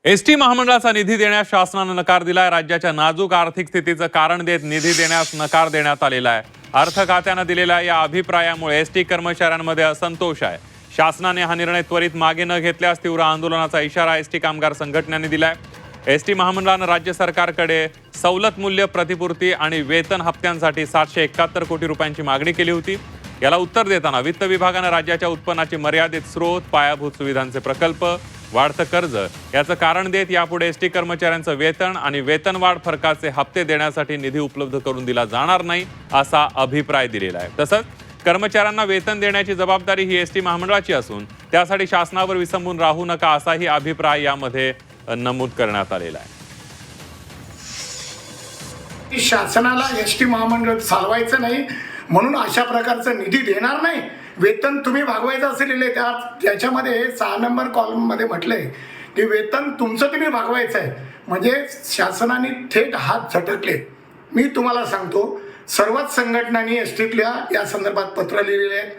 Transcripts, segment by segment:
ST महामंडळाचा निधी देण्यास शासनाने नकार दिलाय। राज्याच्या नाजूक आर्थिक स्थितीचं कारण देत निधी देण्यास नकार देण्यात आलेला आहे। अर्थ खात्याने दिलेल्या या अभिप्रायामुळे एसटी कर्मचाऱ्यांमध्ये असंतोष आहे। शासनाने हा निर्णय त्वरित मागे न घेतल्यास तीव्र आंदोलनाचा इशारा एसटी कामगार संघटनेने दिलाय। एसटी महामंडळाने राज्य सरकारकडे सवलत मूल्य प्रतिपूर्ती आणि वेतन हप्त्यांसाठी 771 कोटी रुपयांची मागणी केली होती। याला उत्तर देताना वित्त विभागाने राज्याच्या उत्पन्नाचे मर्यादित स्रोत, पायाभूत सुविधांचे प्रकल्प, वाढतं कर्ज याचं कारण देत यापुढे एसटी कर्मचाऱ्यांचं वेतन आणि वेतनवाढ फरकाचे हप्ते देण्यासाठी निधी उपलब्ध करून दिला जाणार नाही असा अभिप्राय दिलेला आहे। तसंच कर्मचाऱ्यांना वेतन देण्याची जबाबदारी ही एसटी महामंडळाची असून त्यासाठी शासनावर विसंबून राहू नका असाही अभिप्राय यामध्ये नमूद करण्यात आलेला आहे। शासनाला एसटी महामंडळ चालवायचं नाही म्हणून अशा प्रकारचा निधी देणार नाही। वेतन तुम्ही भागवायचं असेल त्याच्यामध्ये 6 नंबर कॉलम मध्ये म्हटलंय की वेतन तुमचं तुम्ही भागवायचं आहे, म्हणजे शासनाने थेट हात झटकले। मी तुम्हाला सांगतो, सर्वच संघटनांनी एसटीतल्या या संदर्भात पत्र लिहिलेले आहेत।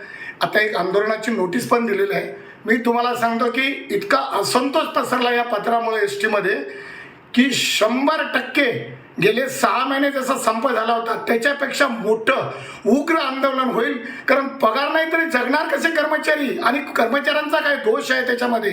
आता एक आंदोलनाची नोटीस पण दिलेली आहे। मी तुम्हाला सांगतो की इतका असंतोष पसरला या पत्रामुळे एसटी मध्ये की 100% गेले 6 महिने जसा संप झाला होता त्याच्यापेक्षा मोठं उग्र आंदोलन होईल। कारण पगार नाही तरी जगणार कसे कर्मचारी, आणि कर्मचाऱ्यांचा काय दोष आहे त्याच्यामध्ये।